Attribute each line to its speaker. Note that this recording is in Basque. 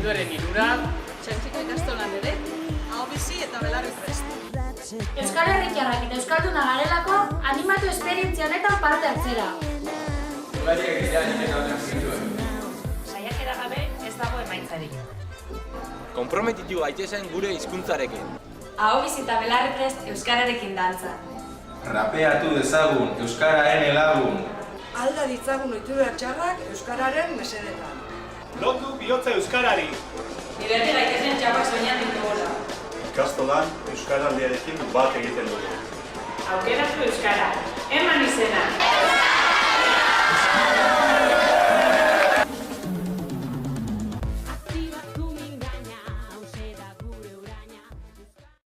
Speaker 1: Abenduaren 3.
Speaker 2: Txantziko ikastolan ere, hau bizi eta belarri prest.
Speaker 3: Euskal Herritarrak eta Euskalduna garelako animatu esperientzia honetan parte hartzera.
Speaker 4: Ugariak ere animeka honetan zituen.
Speaker 5: Saiakera gabe ez dago emaitzarik.
Speaker 4: Konprometitu gaitezen gure hizkuntzarekin.
Speaker 5: Aho bizita belarri prest euskararekin dantza.
Speaker 6: Rapeatu dezagun, euskararen elagun.
Speaker 2: Alda ditzagun ohitura txarrak euskararen mesedetan.
Speaker 7: Lotu bihotza euskarari.
Speaker 5: Diberti gaitezen txapak soinatzen dugula.
Speaker 7: Ikastolan euskaraldiarekin bat egiten dugu.
Speaker 5: Aukeratu euskara, eman izena!